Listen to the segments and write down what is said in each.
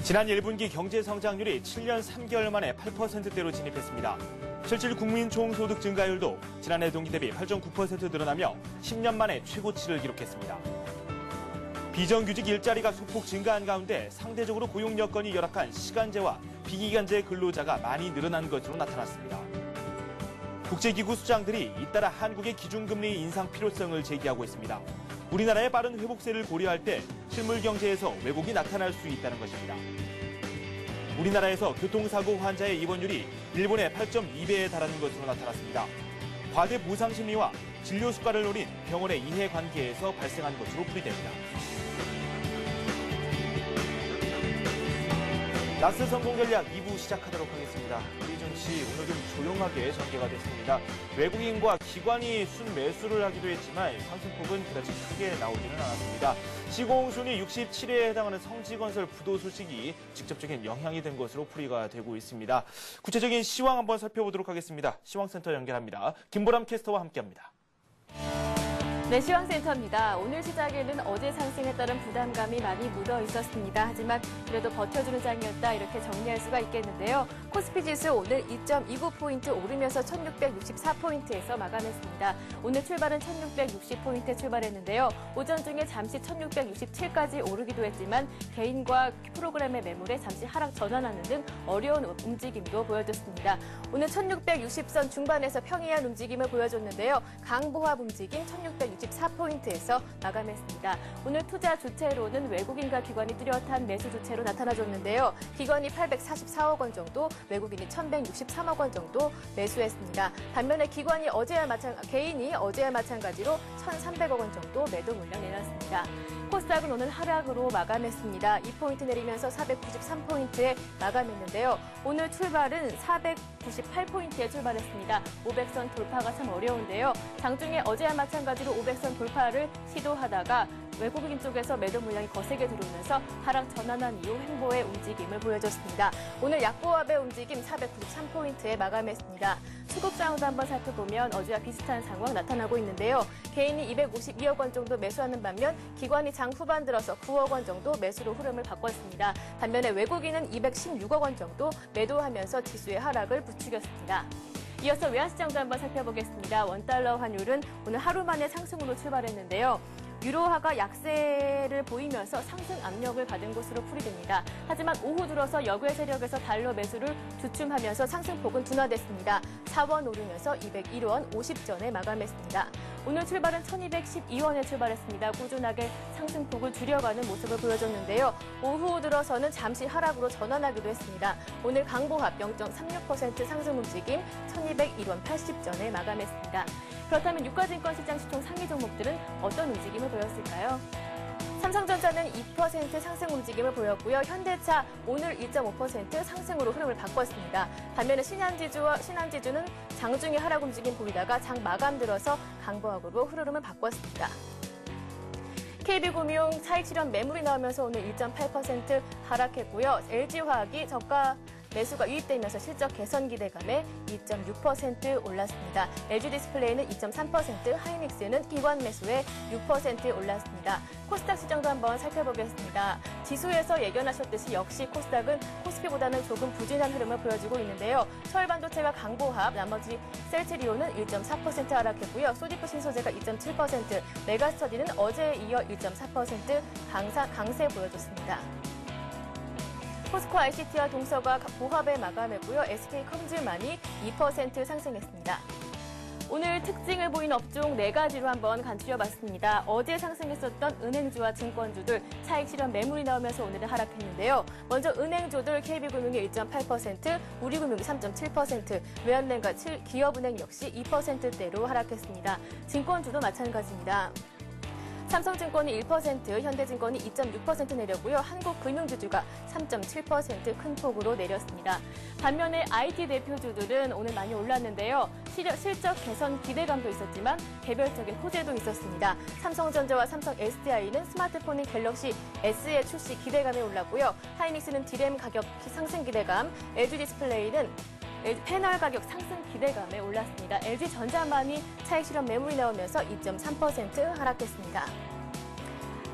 지난 1분기 경제 성장률이 7년 3개월 만에 8%대로 진입했습니다. 실질 국민 총소득 증가율도 지난해 동기 대비 8.9% 늘어나며 10년 만에 최고치를 기록했습니다. 비정규직 일자리가 소폭 증가한 가운데 상대적으로 고용 여건이 열악한 시간제와 비기간제 근로자가 많이 늘어난 것으로 나타났습니다. 국제기구 수장들이 잇따라 한국의 기준금리 인상 필요성을 제기하고 있습니다. 우리나라의 빠른 회복세를 고려할 때 실물 경제에서 왜곡이 나타날 수 있다는 것입니다. 우리나라에서 교통사고 환자의 입원율이 일본의 8.2배에 달하는 것으로 나타났습니다. 과대 보상 심리와 진료 수가를 노린 병원의 이해관계에서 발생한 것으로 풀이됩니다. 나스 성공 전략 2부 시작하도록 하겠습니다. 이준 씨, 오늘 좀 조용하게 전개가 됐습니다. 외국인과 기관이 순매수를 하기도 했지만 상승폭은 그다지 크게 나오지는 않았습니다. 시공순위 67위에 해당하는 성지건설 부도 소식이 직접적인 영향이 된 것으로 풀이가 되고 있습니다. 구체적인 시황 한번 살펴보도록 하겠습니다. 시황센터 연결합니다. 김보람 캐스터와 함께합니다. 네, 시황센터입니다. 오늘 시작에는 어제 상승에 따른 부담감이 많이 묻어 있었습니다. 하지만 그래도 버텨주는 장이었다, 이렇게 정리할 수가 있겠는데요. 코스피 지수 오늘 2.29포인트 오르면서 1664포인트에서 마감했습니다. 오늘 출발은 1660포인트에 출발했는데요. 오전 중에 잠시 1667까지 오르기도 했지만 개인과 프로그램의 매물에 잠시 하락 전환하는 등 어려운 움직임도 보여줬습니다. 오늘 1660선 중반에서 평이한 움직임을 보여줬는데요. 강보합 움직임 1664포인트에서 마감했습니다. 오늘 투자 주체로는 외국인과 기관이 뚜렷한 매수 주체로 나타나줬는데요. 기관이 844억 원 정도, 외국인이 1163억 원 정도 매수했습니다. 반면에 개인이 어제와 마찬가지로 1300억 원 정도 매도 물량 내놨습니다. 코스닥은 오늘 하락으로 마감했습니다. 2포인트 내리면서 493포인트에 마감했는데요. 오늘 출발은 498포인트에 출발했습니다. 500선 돌파가 참 어려운데요. 장중에 어제와 마찬가지로 500선 돌파를 시도하다가 외국인 쪽에서 매도 물량이 거세게 들어오면서 하락 전환한 이후 횡보의 움직임을 보여줬습니다. 오늘 약보합의 움직임 493포인트에 마감했습니다. 수급 상황도 한번 살펴보면 어제와 비슷한 상황 나타나고 있는데요. 개인이 252억 원 정도 매수하는 반면 기관이 장 후반 들어서 9억 원 정도 매수로 흐름을 바꿨습니다. 반면에 외국인은 216억 원 정도 매도하면서 지수의 하락을 부추겼습니다. 이어서 외환시장도 한번 살펴보겠습니다. 원달러 환율은 오늘 하루 만에 상승으로 출발했는데요. 유로화가 약세를 보이면서 상승 압력을 받은 것으로 풀이됩니다. 하지만 오후 들어서 역외 세력에서 달러 매수를 주춤하면서 상승폭은 둔화됐습니다. 4원 오르면서 201원 50전에 마감했습니다. 오늘 출발은 1212원에 출발했습니다. 꾸준하게 상승폭을 줄여가는 모습을 보여줬는데요. 오후 들어서는 잠시 하락으로 전환하기도 했습니다. 오늘 강보합 0.36% 상승 움직임 1201원 80전에 마감했습니다. 그렇다면 유가증권 시장 시총 상위 종목들은 어떤 움직임을 보였을까요? 삼성전자는 2% 상승 움직임을 보였고요. 현대차 오늘 1.5% 상승으로 흐름을 바꿨습니다. 반면에 신한지주는 장중에 하락 움직임 보이다가 장 마감 들어서 강보합으로 흐름을 바꿨습니다. KB금융 차익 실현 매물이 나오면서 오늘 1.8% 하락했고요. LG화학이 저가 매수가 유입되면서 실적 개선 기대감에 2.6% 올랐습니다. LG디스플레이는 2.3%, 하이닉스는 기관 매수에 6% 올랐습니다. 코스닥 시장도 한번 살펴보겠습니다. 지수에서 예견하셨듯이 역시 코스닥은 코스피보다는 조금 부진한 흐름을 보여주고 있는데요. 서울반도체가 강보합, 나머지 셀트리온은 1.4% 하락했고요. 소디프 신소재가 2.7%, 메가스터디는 어제에 이어 1.4% 강세 보여줬습니다. 포스코 ICT와 동서가 보합에 마감했고요. SK컴즈만이 2% 상승했습니다. 오늘 특징을 보인 업종 4가지로 한번 간추려봤습니다. 어제 상승했었던 은행주와 증권주들 차익 실현 매물이 나오면서 오늘은 하락했는데요. 먼저 은행주들 KB금융이 1.8%, 우리금융이 3.7%, 외환은행과 기업은행 역시 2%대로 하락했습니다. 증권주도 마찬가지입니다. 삼성증권이 1%, 현대증권이 2.6% 내렸고요. 한국금융주주가 3.7% 큰 폭으로 내렸습니다. 반면에 IT 대표주들은 오늘 많이 올랐는데요. 실적 개선 기대감도 있었지만 개별적인 호재도 있었습니다. 삼성전자와 삼성 SDI는 스마트폰인 갤럭시 S의 출시 기대감에 올랐고요. 하이닉스는 D램 가격 상승 기대감, LG디스플레이는 패널 가격 상승 기대감에 올랐습니다. LG전자만이 차익 실현 매물이 나오면서 2.3% 하락했습니다.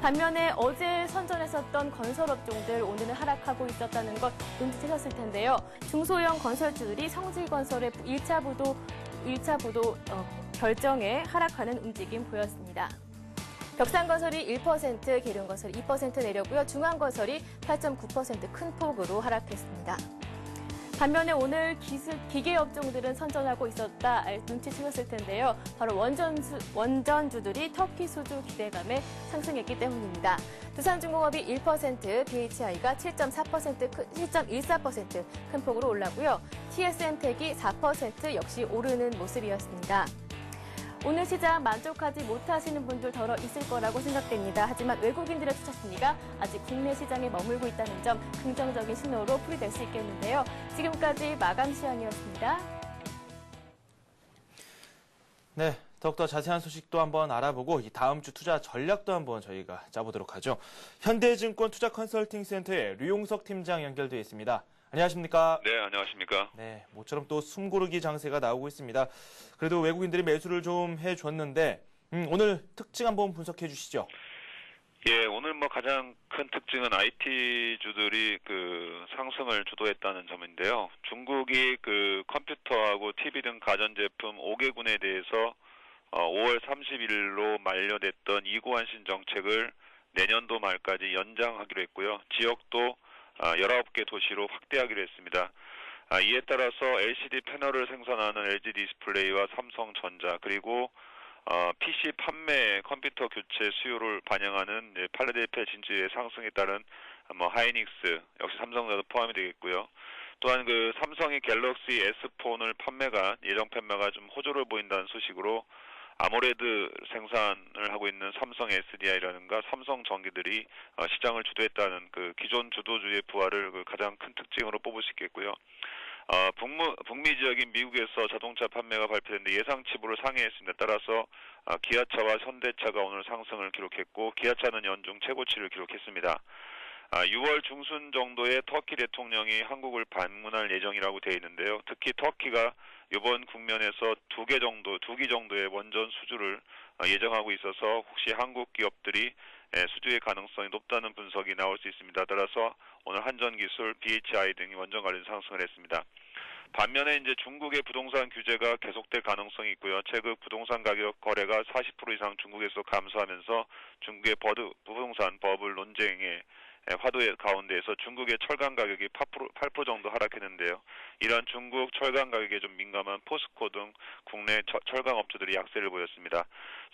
반면에 어제 선전했었던 건설업종들 오늘은 하락하고 있었다는 것 눈치채셨을 텐데요. 중소형 건설주들이 성질건설의 1차 부도 결정에 하락하는 움직임 보였습니다. 벽산건설이 1%, 계룡건설이 2% 내렸고요. 중앙건설이 8.9% 큰 폭으로 하락했습니다. 반면에 오늘 기계업종들은 선전하고 있었다 눈치채셨을 텐데요. 바로 원전주들이 터키 수주 기대감에 상승했기 때문입니다. 두산중공업이 1%, BHI가 7.14% 큰 폭으로 올랐고요. TSM텍이 4% 역시 오르는 모습이었습니다. 오늘 시장 만족하지 못하시는 분들 더러 있을 거라고 생각됩니다. 하지만 외국인들의 투자 심리가 아직 국내 시장에 머물고 있다는 점 긍정적인 신호로 풀이될 수 있겠는데요. 지금까지 마감 시황이었습니다. 네, 더욱더 자세한 소식도 한번 알아보고 이 다음 주 투자 전략도 한번 저희가 짜보도록 하죠. 현대증권 투자 컨설팅 센터의 류용석 팀장 연결되어 있습니다. 안녕하십니까? 네, 안녕하십니까? 네, 모처럼 또 숨고르기 장세가 나오고 있습니다. 그래도 외국인들이 매수를 좀 해줬는데 오늘 특징 한번 분석해 주시죠. 예, 오늘 가장 큰 특징은 IT 주들이 상승을 주도했다는 점인데요. 중국이 컴퓨터하고 TV 등 가전제품 5개군에 대해서 5월 30일로 만료됐던 이구환신 정책을 내년도 말까지 연장하기로 했고요. 지역도 19개 도시로 확대하기로 했습니다. 이에 따라서 LCD 패널을 생산하는 LG 디스플레이와 삼성전자 그리고 PC 판매 컴퓨터 교체 수요를 반영하는 필라델피아 진주의 상승에 따른 하이닉스 역시 삼성전자도 포함이 되겠고요. 또한 삼성이 갤럭시 S 폰을 예정 판매가 좀 호조를 보인다는 소식으로 아모레드 생산을 하고 있는 삼성 SDI라든가 삼성 전기들이 시장을 주도했다는 기존 주도주의 부활을 가장 큰 특징으로 뽑을 수 있겠고요. 북미 지역인 미국에서 자동차 판매가 발표됐는데 예상치보를 상회했습니다. 따라서 기아차와 현대차가 오늘 상승을 기록했고 기아차는 연중 최고치를 기록했습니다. 6월 중순 정도에 터키 대통령이 한국을 방문할 예정이라고 되어 있는데요. 특히 터키가 이번 국면에서 2기 정도의 원전 수주를 예정하고 있어서 혹시 한국 기업들이 수주의 가능성이 높다는 분석이 나올 수 있습니다. 따라서 오늘 한전기술, BHI 등이 원전 관련 상승을 했습니다. 반면에 이제 중국의 부동산 규제가 계속될 가능성이 있고요. 최근 부동산 가격 거래가 40% 이상 중국에서 감소하면서 중국의 부동산 버블 논쟁에 화두의 가운데에서 중국의 철강 가격이 8% 정도 하락했는데요. 이러한 중국 철강 가격에 좀 민감한 포스코 등 국내 철강 업주들이 약세를 보였습니다.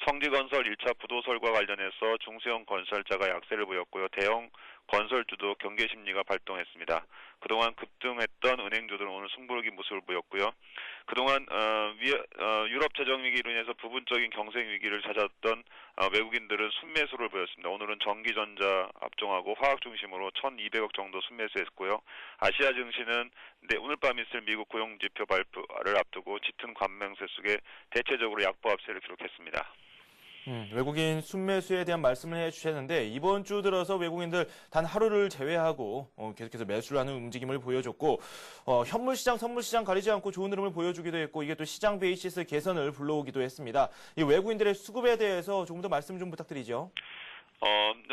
성지건설 1차 부도설과 관련해서 중소형 건설자가 약세를 보였고요. 대형 건설주도 경계 심리가 발동했습니다. 그동안 급등했던 은행주들은 오늘 승부르기 모습을 보였고요. 그동안 유럽 재정 위기로 인해서 부분적인 경생 위기를 찾았던 외국인들은 순매수를 보였습니다. 오늘은 전기전자 업종하고 화학 중심으로 1,200억 정도 순매수했고요. 아시아 증시는 오늘 밤 있을 미국 고용지표 발표를 앞두고 짙은 관망세 속에 대체적으로 약보 합세를 기록했습니다. 외국인 순매수에 대한 말씀을 해주셨는데 이번 주 들어서 외국인들 단 하루를 제외하고 계속해서 매수를 하는 움직임을 보여줬고 현물시장, 선물시장 가리지 않고 좋은 흐름을 보여주기도 했고 이게 또 시장 베이시스 개선을 불러오기도 했습니다. 이 외국인들의 수급에 대해서 조금 더 말씀 좀 부탁드리죠.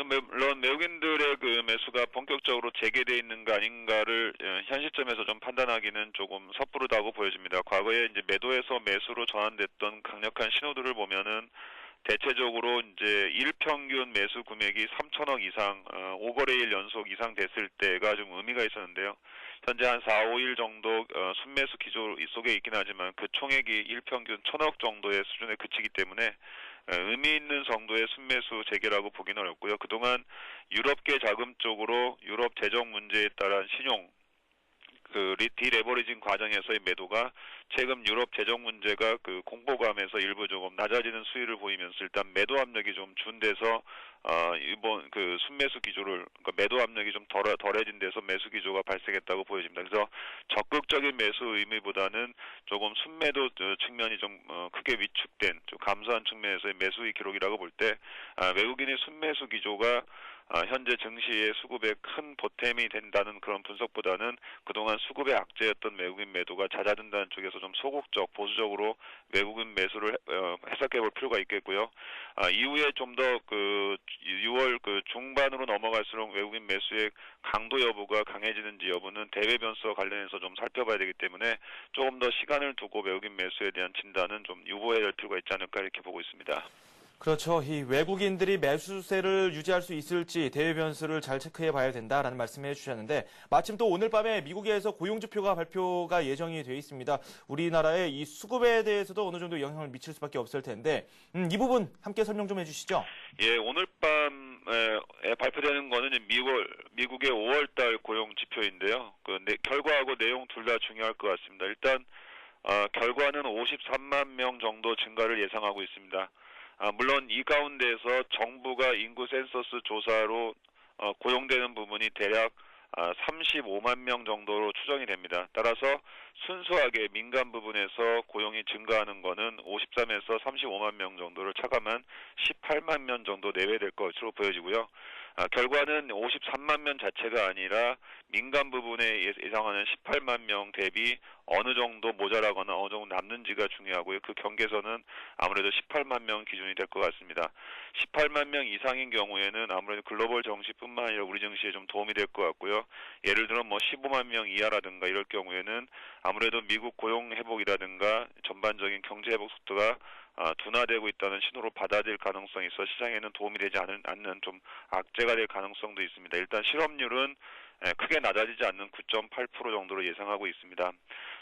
물론 외국인들의 매수가 본격적으로 재개되어 있는가 아닌가를 현 시점에서 좀 판단하기는 조금 섣부르다고 보여집니다. 과거에 이제 매도에서 매수로 전환됐던 강력한 신호들을 보면은 대체적으로 이제 일평균 매수 금액이 3천억 이상, 5거래일 연속 이상 됐을 때가 좀 의미가 있었는데요. 현재 한 4, 5일 정도 순매수 기조 속에 있긴 하지만 그 총액이 일평균 1,000억 정도의 수준에 그치기 때문에 의미 있는 정도의 순매수 재개라고 보기는 어렵고요. 그동안 유럽계 자금 쪽으로 유럽 재정 문제에 따른 신용 디레버리징 과정에서의 매도가 최근 유럽 재정 문제가 공포감에서 일부 조금 낮아지는 수위를 보이면서 일단 매도 압력이 좀 준 데서 이번 순매수 기조를 매도 압력이 좀 덜해진 데서 매수 기조가 발생했다고 보여집니다. 그래서 적극적인 매수 의미보다는 조금 순매도 측면이 좀 크게 위축된 좀 감소한 측면에서의 매수의 기록이라고 볼 때 외국인의 순매수 기조가 현재 증시의 수급에 큰 보탬이 된다는 그런 분석보다는 그동안 수급의 악재였던 외국인 매도가 잦아든다는 쪽에서 좀 소극적, 보수적으로 외국인 매수를 해석해 볼 필요가 있겠고요. 이후에 좀 더 6월 중반으로 넘어갈수록 외국인 매수의 강도 여부가 강해지는지 여부는 대외 변수와 관련해서 좀 살펴봐야 되기 때문에 조금 더 시간을 두고 외국인 매수에 대한 진단은 좀 유보해야 할 필요가 있지 않을까 이렇게 보고 있습니다. 그렇죠. 이 외국인들이 매수세를 유지할 수 있을지 대외 변수를 잘 체크해 봐야 된다라는 말씀해 주셨는데 마침 또 오늘 밤에 미국에서 고용지표가 발표가 예정이 돼 있습니다. 우리나라의 이 수급에 대해서도 어느 정도 영향을 미칠 수밖에 없을 텐데 이 부분 함께 설명 좀 해주시죠. 예, 오늘 밤에 발표되는 거는 미국의 5월달 고용 지표인데요. 결과하고 내용 둘 다 중요할 것 같습니다. 일단 결과는 53만 명 정도 증가를 예상하고 있습니다. 물론 이 가운데에서 정부가 인구 센서스 조사로 고용되는 부분이 대략 35만 명 정도로 추정이 됩니다. 따라서 순수하게 민간 부분에서 고용이 증가하는 것은 53에서 35만 명 정도를 차감한 18만 명 정도 내외될 것으로 보여지고요. 결과는 53만 명 자체가 아니라 민간 부분에 예상하는 18만 명 대비 어느 정도 모자라거나 어느 정도 남는지가 중요하고요. 그 경계선은 아무래도 18만 명 기준이 될 것 같습니다. 18만 명 이상인 경우에는 아무래도 글로벌 정시뿐만 아니라 우리 증시에 좀 도움이 될 것 같고요. 예를 들어 15만 명 이하라든가 이럴 경우에는 아무래도 미국 고용 회복이라든가 전반적인 경제 회복 속도가 둔화되고 있다는 신호로 받아들일 가능성이 있어 시장에는 도움이 되지 않는 좀 악재가 될 가능성도 있습니다. 일단 실업률은 크게 낮아지지 않는 9.8% 정도로 예상하고 있습니다.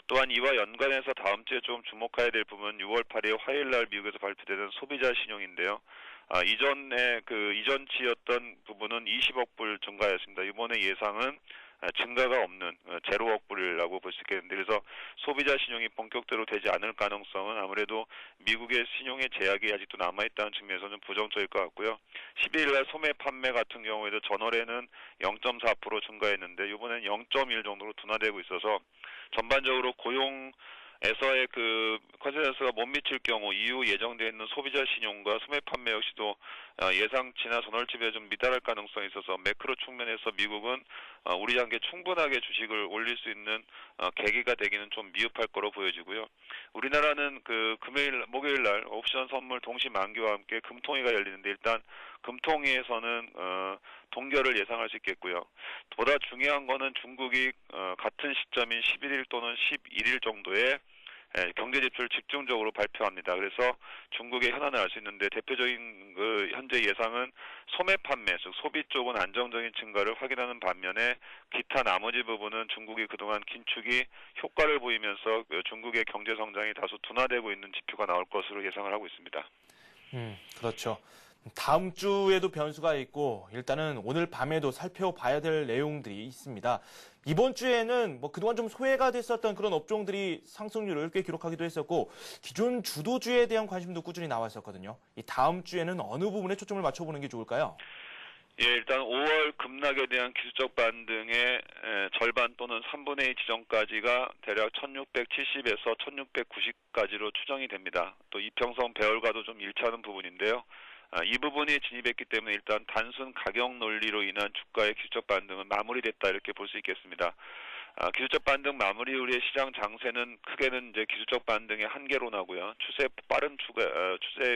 또한 이와 연관해서 다음 주에 좀 주목해야 될 부분은 6월 8일 화요일 날 미국에서 발표되는 소비자 신용인데요. 이전치였던 부분은 20억 불 증가였습니다. 이번에 예상은 증가가 없는 제로억 불이라고 볼 수 있겠는데 그래서 소비자 신용이 본격대로 되지 않을 가능성은 아무래도 미국의 신용의 제약이 아직도 남아있다는 측면에서는 부정적일 것 같고요. 11일 날 소매 판매 같은 경우에도 전월에는 0.4% 증가했는데 이번엔 0.1 정도로 둔화되고 있어서 전반적으로 고용에서의 컨센서스가 못 미칠 경우 이후 예정되어 있는 소비자 신용과 소매 판매 역시도 예상치나 전월치에 좀 미달할 가능성이 있어서 매크로 측면에서 미국은 우리 장기에 충분하게 주식을 올릴 수 있는 계기가 되기는 좀 미흡할 거로 보여지고요. 우리나라는 목요일 날 옵션 선물 동시 만기와 함께 금통위가 열리는데 일단 금통위에서는 동결을 예상할 수 있겠고요. 보다 중요한 거는 중국이 같은 시점인 11일 또는 11일 정도에 경제 지표를 집중적으로 발표합니다. 그래서 중국의 현안을 알 수 있는데 대표적인 현재 예상은 소매 판매, 즉 소비 쪽은 안정적인 증가를 확인하는 반면에 기타 나머지 부분은 중국이 그동안 긴축이 효과를 보이면서 중국의 경제 성장이 다소 둔화되고 있는 지표가 나올 것으로 예상을 하고 있습니다. 그렇죠. 다음 주에도 변수가 있고 일단은 오늘 밤에도 살펴봐야 될 내용들이 있습니다. 이번 주에는 그동안 좀 소외가 됐었던 그런 업종들이 상승률을 꽤 기록하기도 했었고 기존 주도주에 대한 관심도 꾸준히 나왔었거든요. 이 다음 주에는 어느 부분에 초점을 맞춰보는 게 좋을까요? 예, 일단 5월 급락에 대한 기술적 반등의 절반 또는 3분의 2 지점까지가 대략 1670에서 1690까지로 추정이 됩니다. 또 이평선 배열과도 좀 일치하는 부분인데요. 이 부분이 진입했기 때문에 일단 단순 가격 논리로 인한 주가의 기술적 반등은 마무리됐다 이렇게 볼 수 있겠습니다. 기술적 반등 마무리 이후의 시장 장세는 크게는 이제 기술적 반등의 한계로 나고요. 추세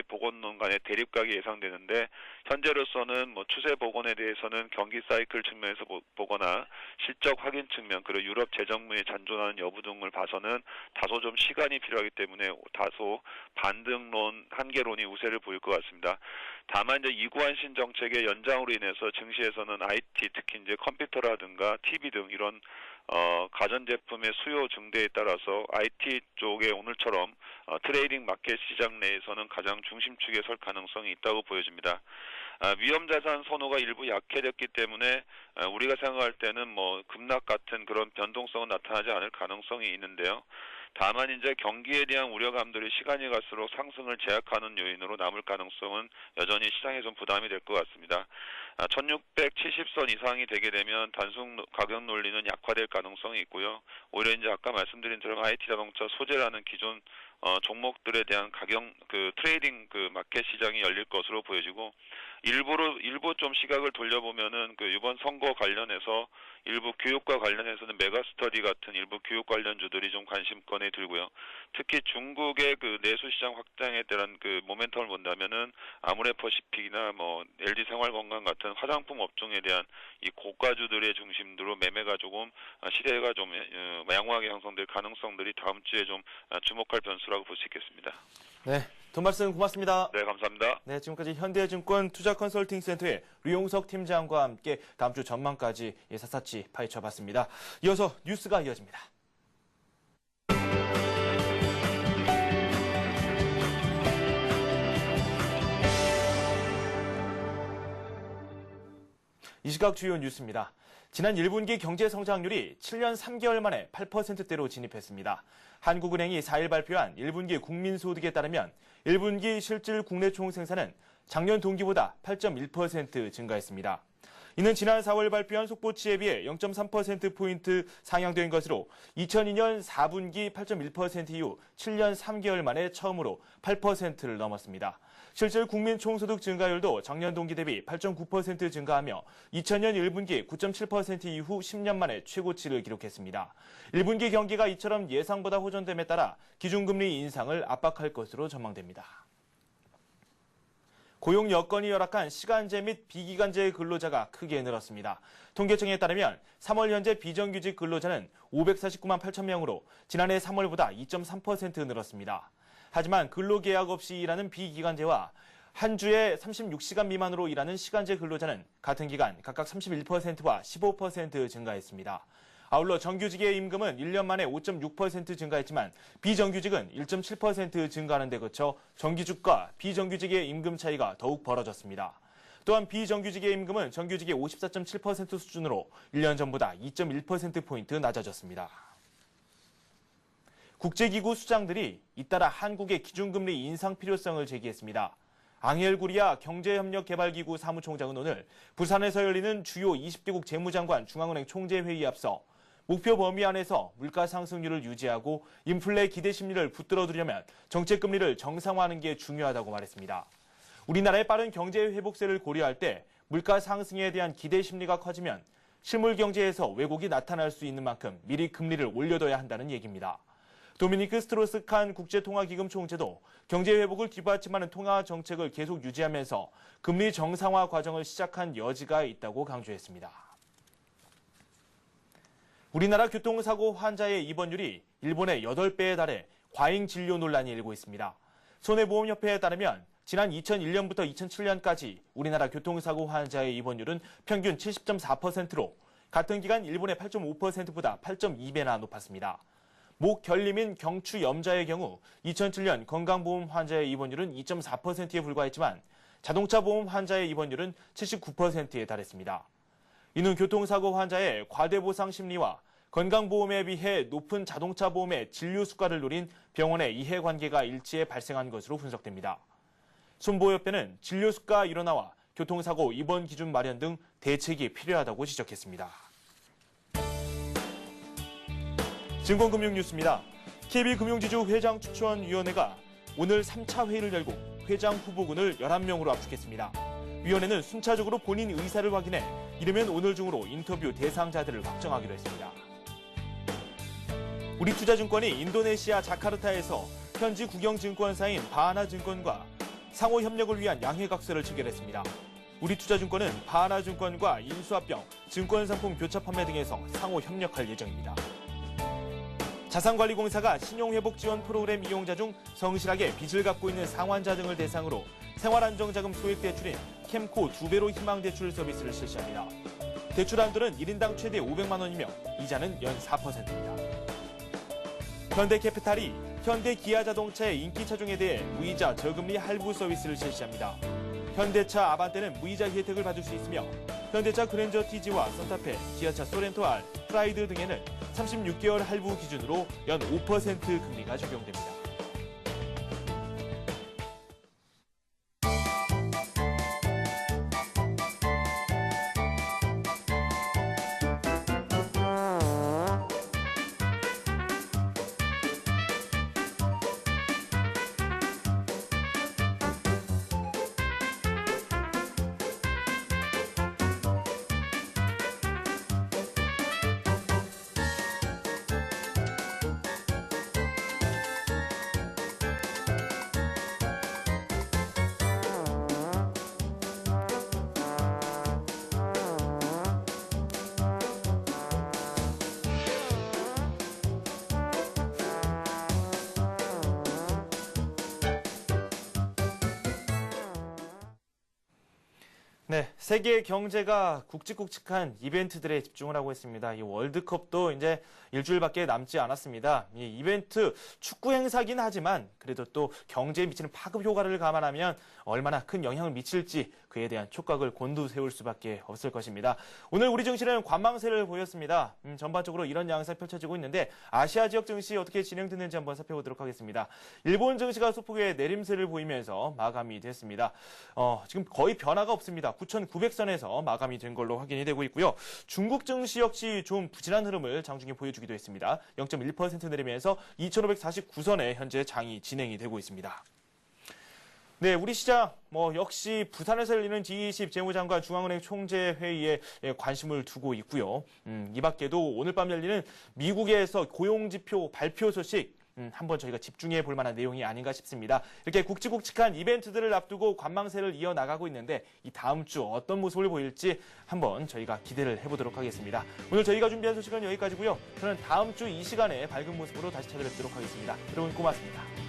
복원론 간의 대립각이 예상되는데 현재로서는 추세 복원에 대해서는 경기 사이클 측면에서 보거나 실적 확인 측면 그리고 유럽 재정문이 잔존하는 여부 등을 봐서는 다소 좀 시간이 필요하기 때문에 다소 반등론 한계론이 우세를 보일 것 같습니다. 다만 이제 이구환신 정책의 연장으로 인해서 증시에서는 IT 특히 이제 컴퓨터라든가 TV 등 이런 가전제품의 수요 증대에 따라서 IT 쪽에 오늘처럼 트레이딩 마켓 시장 내에서는 가장 중심축에 설 가능성이 있다고 보여집니다. 위험자산 선호가 일부 약해졌기 때문에 우리가 생각할 때는 급락 같은 그런 변동성은 나타나지 않을 가능성이 있는데요. 다만 이제 경기에 대한 우려감들이 시간이 갈수록 상승을 제약하는 요인으로 남을 가능성은 여전히 시장에 좀 부담이 될 것 같습니다. 1670선 이상이 되게 되면 단순 가격 논리는 약화될 가능성이 있고요. 오히려 이제 아까 말씀드린 처럼 IT 자동차 소재라는 기존 종목들에 대한 트레이딩 마켓 시장이 열릴 것으로 보여지고 일부 좀 시각을 돌려보면은 이번 선거 관련해서 일부 교육과 관련해서는 메가스터디 같은 일부 교육 관련주들이 좀 관심권에 들고요. 특히 중국의 그 내수 시장 확장에 대한 그 모멘텀을 본다면은 아모레퍼시픽이나 뭐 LG 생활건강 같은 화장품 업종에 대한 이 고가주들의 중심으로 매매가 조금 시세가 좀 양호하게 형성될 가능성들이 다음 주에 좀 주목할 변수라고 볼 수 있겠습니다. 네, 돈 말씀 고맙습니다. 네, 감사합니다. 네, 지금까지 현대증권 투자컨설팅센터의 류용석 팀장과 함께 다음 주 전망까지 샅샅이 파헤쳐봤습니다. 이어서 뉴스가 이어집니다. 이 시각 주요 뉴스입니다. 지난 1분기 경제 성장률이 7년 3개월 만에 8%대로 진입했습니다. 한국은행이 4일 발표한 1분기 국민소득에 따르면 1분기 실질 국내 총생산은 작년 동기보다 8.1% 증가했습니다. 이는 지난 4월 발표한 속보치에 비해 0.3%포인트 상향된 것으로 2002년 4분기 8.1% 이후 7년 3개월 만에 처음으로 8%를 넘었습니다. 실질 국민 총소득 증가율도 작년 동기 대비 8.9% 증가하며 2000년 1분기 9.7% 이후 10년 만에 최고치를 기록했습니다. 1분기 경기가 이처럼 예상보다 호전됨에 따라 기준금리 인상을 압박할 것으로 전망됩니다. 고용 여건이 열악한 시간제 및 비기간제 근로자가 크게 늘었습니다. 통계청에 따르면 3월 현재 비정규직 근로자는 549만 8천 명으로 지난해 3월보다 2.3% 늘었습니다. 하지만 근로계약 없이 일하는 비기간제와 한 주에 36시간 미만으로 일하는 시간제 근로자는 같은 기간 각각 31%와 15% 증가했습니다. 아울러 정규직의 임금은 1년 만에 5.6% 증가했지만 비정규직은 1.7% 증가하는 데 그쳐 정규직과 비정규직의 임금 차이가 더욱 벌어졌습니다. 또한 비정규직의 임금은 정규직의 54.7% 수준으로 1년 전보다 2.1%포인트 낮아졌습니다. 국제기구 수장들이 잇따라 한국의 기준금리 인상 필요성을 제기했습니다. 앙헬 구리아 경제협력개발기구 사무총장은 오늘 부산에서 열리는 주요 20개국 재무장관 중앙은행 총재회의에 앞서 목표 범위 안에서 물가 상승률을 유지하고 인플레 기대 심리를 붙들어두려면 정책금리를 정상화하는 게 중요하다고 말했습니다. 우리나라의 빠른 경제 회복세를 고려할 때 물가 상승에 대한 기대 심리가 커지면 실물 경제에서 왜곡이 나타날 수 있는 만큼 미리 금리를 올려둬야 한다는 얘기입니다. 도미니크 스트로스칸 국제통화기금 총재도 경제 회복을 뒷받침하는 통화 정책을 계속 유지하면서 금리 정상화 과정을 시작한 여지가 있다고 강조했습니다. 우리나라 교통사고 환자의 입원율이 일본의 8배에 달해 과잉 진료 논란이 일고 있습니다. 손해보험협회에 따르면 지난 2001년부터 2007년까지 우리나라 교통사고 환자의 입원율은 평균 70.4%로 같은 기간 일본의 8.5%보다 8.2배나 높았습니다. 목 결림인 경추 염자의 경우 2007년 건강보험 환자의 입원율은 2.4%에 불과했지만 자동차 보험 환자의 입원율은 79%에 달했습니다. 이는 교통사고 환자의 과대보상 심리와 건강보험에 비해 높은 자동차 보험의 진료 수가를 노린 병원의 이해관계가 일치해 발생한 것으로 분석됩니다. 손보협회는 진료 수가 일원화와 교통사고 입원 기준 마련 등 대책이 필요하다고 지적했습니다. 증권금융뉴스입니다. KB금융지주 회장추천위원회가 오늘 3차 회의를 열고 회장 후보군을 11명으로 압축했습니다. 위원회는 순차적으로 본인 의사를 확인해 이르면 오늘 중으로 인터뷰 대상자들을 확정하기로 했습니다. 우리투자증권이 인도네시아 자카르타에서 현지 국영증권사인 바하나증권과 상호 협력을 위한 양해각서를 체결했습니다. 우리투자증권은 바하나증권과 인수합병, 증권상품 교차 판매 등에서 상호 협력할 예정입니다. 자산관리공사가 신용회복지원 프로그램 이용자 중 성실하게 빚을 갚고 있는 상환자 등을 대상으로 생활안정자금 소액 대출인 캠코 2배로 희망대출 서비스를 실시합니다. 대출 한도는 1인당 최대 500만 원이며 이자는 연 4%입니다. 현대캐피탈이 현대기아자동차의 인기 차종에 대해 무이자 저금리 할부 서비스를 실시합니다. 현대차 아반떼는 무이자 혜택을 받을 수 있으며 현대차 그랜저 TG와 산타페, 기아차 소렌토 R, 프라이드 등에는 36개월 할부 기준으로 연 5% 금리가 적용됩니다. 네, 세계 경제가 굵직굵직한 이벤트들에 집중을 하고 있습니다. 이 월드컵도 이제 일주일밖에 남지 않았습니다. 이 이벤트 축구 행사긴 하지만 그래도 또 경제에 미치는 파급 효과를 감안하면 얼마나 큰 영향을 미칠지 그에 대한 촉각을 곤두세울 수밖에 없을 것입니다. 오늘 우리 증시는 관망세를 보였습니다. 전반적으로 이런 양상이 펼쳐지고 있는데 아시아 지역 증시 어떻게 진행됐는지 한번 살펴보도록 하겠습니다. 일본 증시가 소폭의 내림세를 보이면서 마감이 됐습니다. 지금 거의 변화가 없습니다. 9,900선에서 마감이 된 걸로 확인이 되고 있고요. 중국 증시 역시 좀 부진한 흐름을 장중에 보여주기도 했습니다. 0.1% 내리면서 2,549선에 현재 장이 진행이 되고 있습니다. 네, 우리 시장 역시 부산에서 열리는 G20 재무장관 중앙은행 총재 회의에 관심을 두고 있고요. 이 밖에도 오늘 밤 열리는 미국에서 고용지표 발표 소식 한번 저희가 집중해 볼 만한 내용이 아닌가 싶습니다. 이렇게 굵직굵직한 이벤트들을 앞두고 관망세를 이어나가고 있는데 이 다음 주 어떤 모습을 보일지 한번 저희가 기대를 해보도록 하겠습니다. 오늘 저희가 준비한 소식은 여기까지고요. 저는 다음 주 이 시간에 밝은 모습으로 다시 찾아뵙도록 하겠습니다. 여러분 고맙습니다.